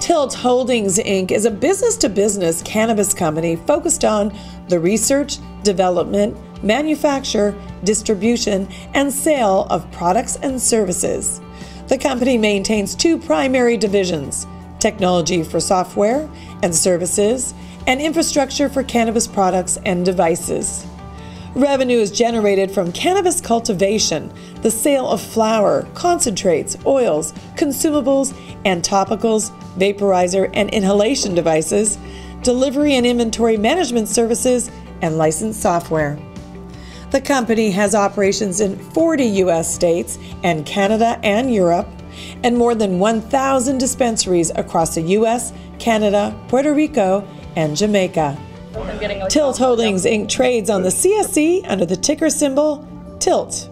Tilt Holdings, Inc. is a business-to-business cannabis company focused on the research, development, manufacture, distribution, and sale of products and services. The company maintains two primary divisions: technology for software and services, and infrastructure for cannabis products and devices. Revenue is generated from cannabis cultivation, the sale of flower, concentrates, oils, consumables, and topicals, vaporizer and inhalation devices, delivery and inventory management services, and licensed software. The company has operations in 40 U.S. states and Canada and Europe, and more than 1,000 dispensaries across the U.S., Canada, Puerto Rico, and Jamaica. Tilt Holdings, Inc. trades on the CSE under the ticker symbol TILT.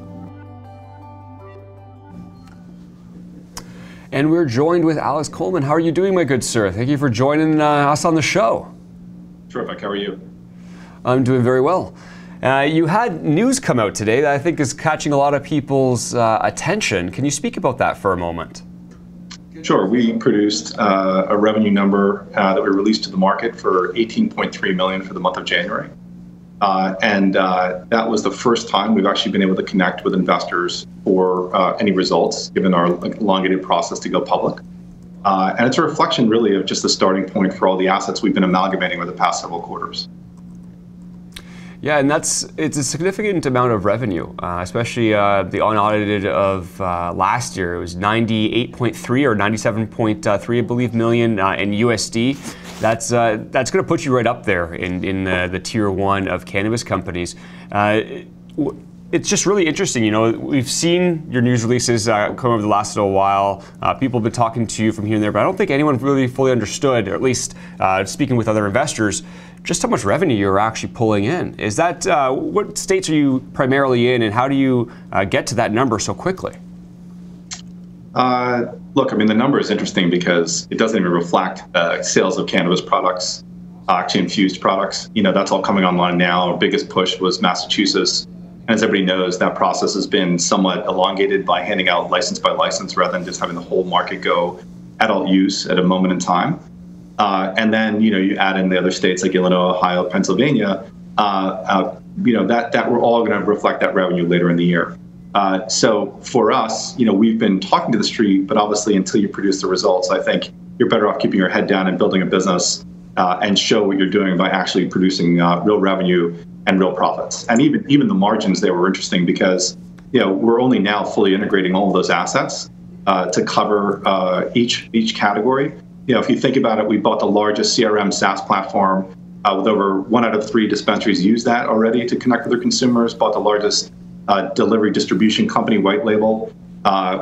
And we're joined with Alex Coleman. How are you doing, my good sir? Thank you for joining us on the show. Terrific. How are you? I'm doing very well. You had news come out today that I think is catching a lot of people's attention. Can you speak about that for a moment? Sure. We produced a revenue number that we released to the market for $18.3 million for the month of January. That was the first time we've actually been able to connect with investors for any results, given our elongated process to go public. And it's a reflection really of just the starting point for all the assets we've been amalgamating over the past several quarters. Yeah, and it's a significant amount of revenue, especially the unaudited of last year. It was 98.3 or 97.3, I believe, million in USD. That's going to put you right up there in the tier one of cannabis companies. It's just really interesting. You know, we've seen your news releases come over the last little while. People have been talking to you from here and there, but I don't think anyone really fully understood, or at least speaking with other investors, just how much revenue you're actually pulling in. Is that, what states are you primarily in, and how do you get to that number so quickly? Look, I mean, the number is interesting because it doesn't even reflect sales of cannabis products, actually infused products. You know, that's all coming online now. Our biggest push was Massachusetts. And as everybody knows, that process has been somewhat elongated by handing out license by license rather than just having the whole market go adult use at a moment in time. And then, you know, you add in the other states like Illinois, Ohio, Pennsylvania, you know, that we're all going to reflect that revenue later in the year. So for us, you know, we've been talking to the street, but obviously until you produce the results, I think you're better off keeping your head down and building a business and show what you're doing by actually producing real revenue and real profits. And even the margins there were interesting because, you know, we're only now fully integrating all of those assets to cover each category. You know, if you think about it, we bought the largest CRM SaaS platform with over 1 out of 3 dispensaries use that already to connect with their consumers, bought the largest delivery distribution company, white label,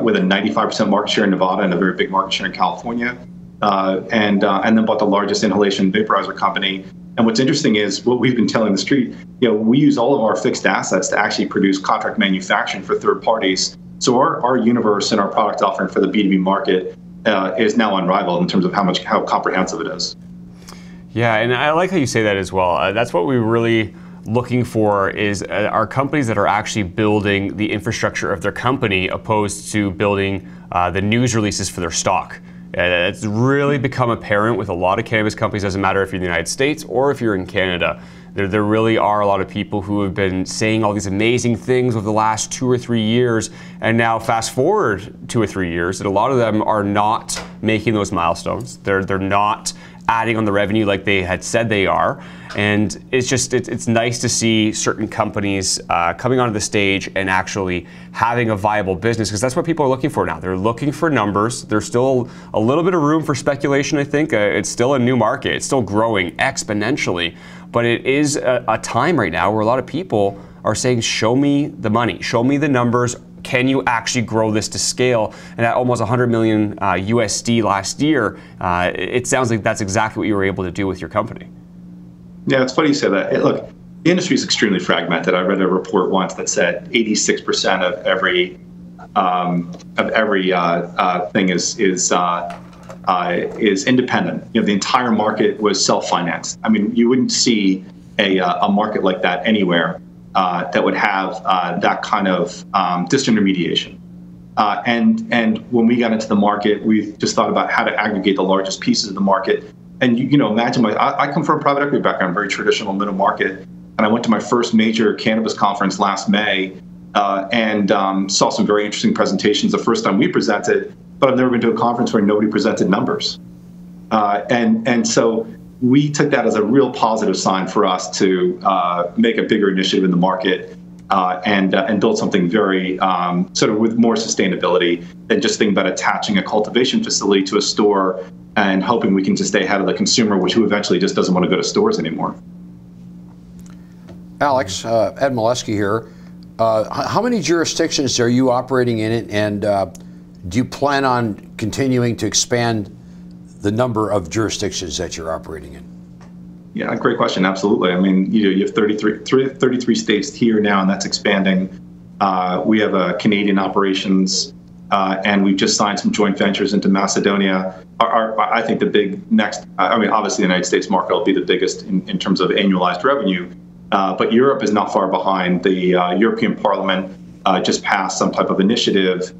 with a 95% market share in Nevada and a very big market share in California, and then bought the largest inhalation vaporizer company. And what's interesting is what we've been telling the street, you know, we use all of our fixed assets to actually produce contract manufacturing for third parties. So our universe and our product offering for the B2B market is now unrivaled in terms of how comprehensive it is. Yeah, and I like how you say that as well. That's what we're really looking for is are companies that are actually building the infrastructure of their company opposed to building the news releases for their stock. It's really become apparent with a lot of cannabis companies, doesn't matter if you're in the United States or if you're in Canada. There really are a lot of people who have been saying all these amazing things over the last 2 or 3 years, and now fast forward 2 or 3 years, and a lot of them are not making those milestones. They're not adding on the revenue like they had said they are. And it's nice to see certain companies coming onto the stage and actually having a viable business, because that's what people are looking for now. They're looking for numbers. There's still a little bit of room for speculation, I think. It's still a new market. It's still growing exponentially. But it is a time right now where a lot of people are saying, show me the money, show me the numbers. Can you actually grow this to scale? And at almost 100 million USD last year, it sounds like that's exactly what you were able to do with your company. Yeah, it's funny you say that. Look, the industry is extremely fragmented. I read a report once that said 86% of every thing is independent. You know, the entire market was self-financed. I mean, you wouldn't see a market like that anywhere that would have that kind of disintermediation. And when we got into the market, we just thought about how to aggregate the largest pieces of the market. And imagine I come from a private equity background, very traditional middle market, and I went to my first major cannabis conference last May, and saw some very interesting presentations. The first time we presented, but I've never been to a conference where nobody presented numbers, and so we took that as a real positive sign for us to make a bigger initiative in the market. And build something very sort of with more sustainability than just thinking about attaching a cultivation facility to a store and hoping we can just stay ahead of the consumer, who eventually just doesn't want to go to stores anymore. Alex, Ed Molesky here. How many jurisdictions are you operating in it, and do you plan on continuing to expand the number of jurisdictions that you're operating in? Yeah, great question. Absolutely. I mean, you have 33 states here now, and that's expanding. We have Canadian operations, and we've just signed some joint ventures into Macedonia. I think the big next, obviously the United States market will be the biggest in terms of annualized revenue, but Europe is not far behind. The European Parliament just passed some type of initiative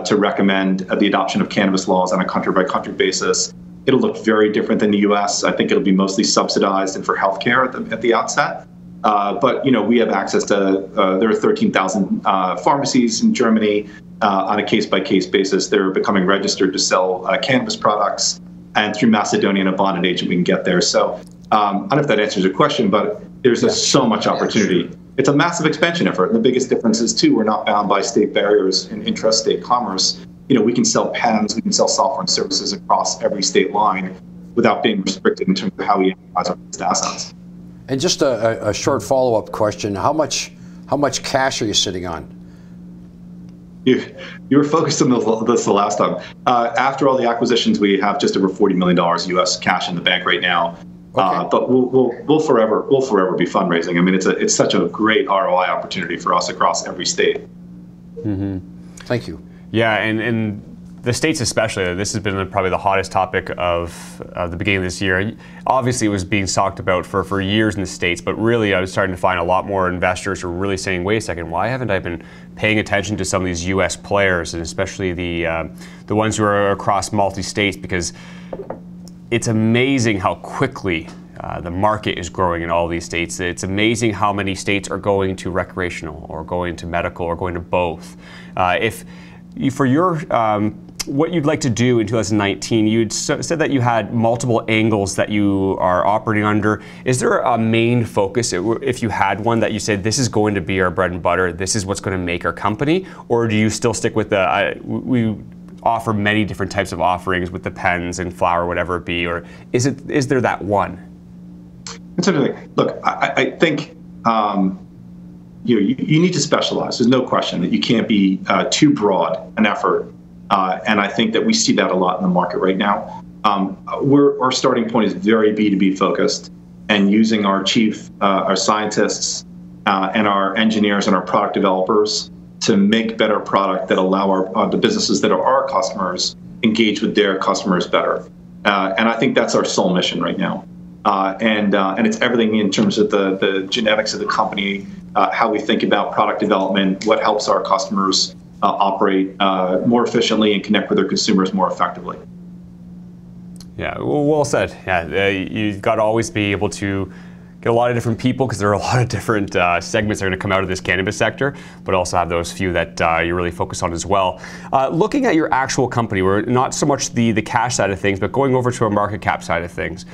to recommend the adoption of cannabis laws on a country-by-country basis. It'll look very different than the U.S. I think it'll be mostly subsidized and for healthcare at the outset. But we have access to. There are 13,000 pharmacies in Germany on a case-by-case basis. They're becoming registered to sell cannabis products, and through Macedonian, a bonded agent, we can get there. So I don't know if that answers your question, but there's just so much opportunity. It's a massive expansion effort. And the biggest difference is too, we're not bound by state barriers in intrastate commerce. We can sell pens, we can sell software and services across every state line without being restricted in terms of how we analyze our fixed assets. And just a short follow-up question: how much cash are you sitting on? You were focused on this the last time. After all the acquisitions, we have just over $40 million U.S. cash in the bank right now. Okay. But we'll forever be fundraising. I mean, it's such a great ROI opportunity for us across every state. Mm-hmm. Thank you. Yeah, and the states especially, this has been probably the hottest topic of the beginning of this year. Obviously, it was being talked about for years in the states, but really I was starting to find a lot more investors who were really saying, wait a second, why haven't I been paying attention to some of these U.S. players, and especially the ones who are across multi-states, because it's amazing how quickly the market is growing in all these states. It's amazing how many states are going to recreational or going to medical or going to both. For your what you'd like to do in 2019, you'd said that you had multiple angles that you are operating under. Is there a main focus, if you had one, that you said this is going to be our bread and butter, this is what's going to make our company, or do you still stick with we offer many different types of offerings with the pens and flower, whatever it be, or is there that one? That's interesting. Look, I think you need to specialize. There's no question that you can't be too broad an effort, and I think that we see that a lot in the market right now. Our starting point is very B2B focused, and using our scientists and our engineers and our product developers to make better product that allow the businesses that are our customers engage with their customers better. And I think that's our sole mission right now. And it's everything in terms of the genetics of the company, how we think about product development, what helps our customers operate more efficiently and connect with their consumers more effectively. Yeah, well said. Yeah, you've got to always be able to get a lot of different people, because there are a lot of different segments that are going to come out of this cannabis sector, but also have those few that you really focus on as well. Looking at your actual company, we're not so much the cash side of things, but going over to a market cap side of things.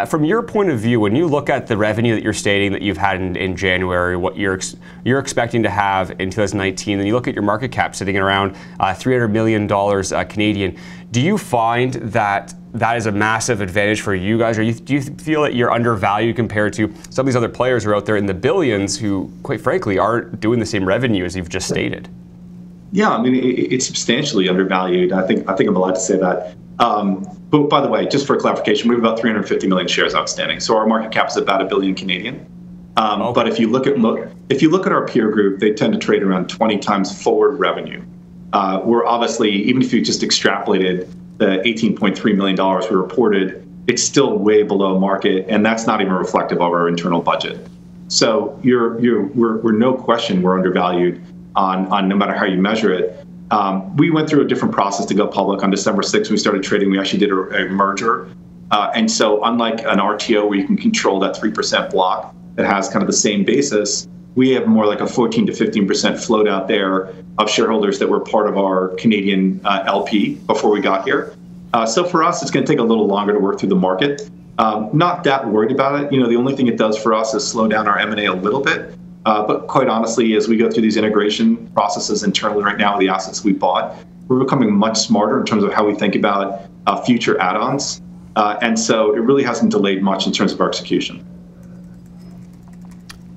From your point of view, when you look at the revenue that you're stating that you've had in January, what you're expecting to have in 2019, and you look at your market cap sitting at around $300 million Canadian, do you find that is a massive advantage for you guys, or do you feel that you're undervalued compared to some of these other players who are out there in the billions who, quite frankly, aren't doing the same revenue as you've just stated? Yeah, I mean, it's substantially undervalued. I think I'm allowed to say that. But by the way, just for clarification, we have about 350 million shares outstanding, so our market cap is about $1 billion Canadian. Okay. But if you look at our peer group, they tend to trade around 20 times forward revenue. We're obviously, even if you just extrapolated the $18.3 million we reported, it's still way below market, and that's not even reflective of our internal budget. So we're no question we're undervalued on no matter how you measure it. We went through a different process to go public. On December 6th, we started trading. We actually did a merger. And so unlike an RTO where you can control that 3% block that has kind of the same basis, we have more like a 14 to 15% float out there of shareholders that were part of our Canadian LP before we got here. So for us, it's going to take a little longer to work through the market. Not that worried about it. You know, the only thing it does for us is slow down our M&A a little bit. But quite honestly, as we go through these integration processes internally right now with the assets we bought, we're becoming much smarter in terms of how we think about future add-ons. And so it really hasn't delayed much in terms of our execution.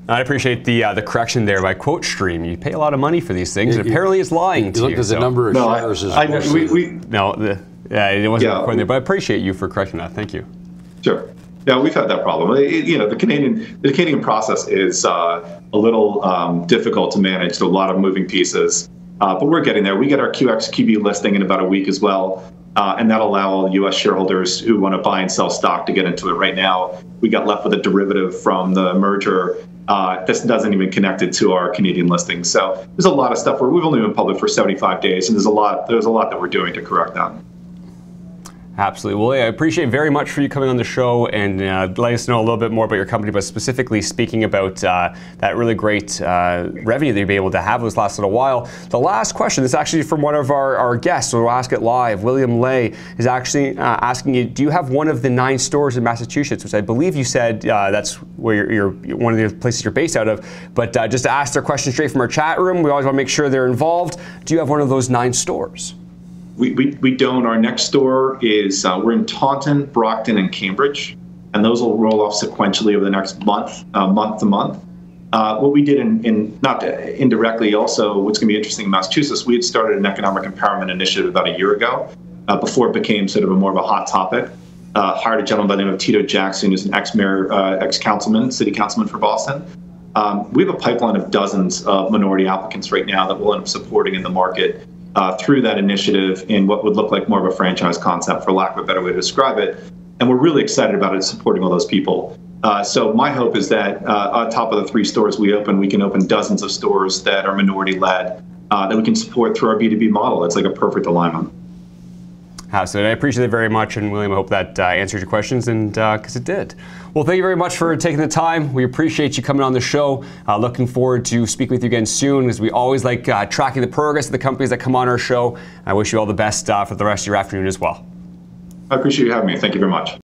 I appreciate the correction there by Quote Stream. You pay a lot of money for these things, and apparently it's lying to you. Look at the number of shares. It wasn't recording there, but I appreciate you for correcting that. Thank you. Sure. Yeah, we've had that problem. You know, the Canadian process is a little difficult to manage. There's a lot of moving pieces, but we're getting there. We get our QXQB listing in about a week as well, and that'll allow U.S. shareholders who want to buy and sell stock to get into it. Right now, we got left with a derivative from the merger. This doesn't even connect it to our Canadian listing. So there's a lot of stuff where we've only been public for 75 days, and there's a lot that we're doing to correct that. Absolutely. Well, I appreciate very much for you coming on the show and letting us know a little bit more about your company, but specifically speaking about that really great revenue that you'll be able to have this last little while. The last question is actually from one of our guests, so we'll ask it live. William Lay is actually asking you, do you have one of the 9 stores in Massachusetts, which I believe you said that's where you're one of the places you're based out of, but just to ask their question straight from our chat room, we always want to make sure they're involved. Do you have one of those 9 stores? We don't. Our next store is, we're in Taunton, Brockton, and Cambridge, and those will roll off sequentially over the next month to month. What we did not indirectly also, what's going to be interesting in Massachusetts, we had started an economic empowerment initiative about a year ago, before it became sort of more of a hot topic. Hired a gentleman by the name of Tito Jackson, who's an ex-mayor, ex-councilman, city councilman for Boston. We have a pipeline of dozens of minority applicants right now that we'll end up supporting in the market through that initiative in what would look like more of a franchise concept, for lack of a better way to describe it. And we're really excited about it, supporting all those people. So my hope is that on top of the 3 stores we open, we can open dozens of stores that are minority-led that we can support through our B2B model. It's like a perfect alignment. So I appreciate it very much, and William, I hope that answered your questions, and because it did. Well, thank you very much for taking the time. We appreciate you coming on the show. Looking forward to speaking with you again soon, as we always like tracking the progress of the companies that come on our show. I wish you all the best for the rest of your afternoon as well. I appreciate you having me. Thank you very much.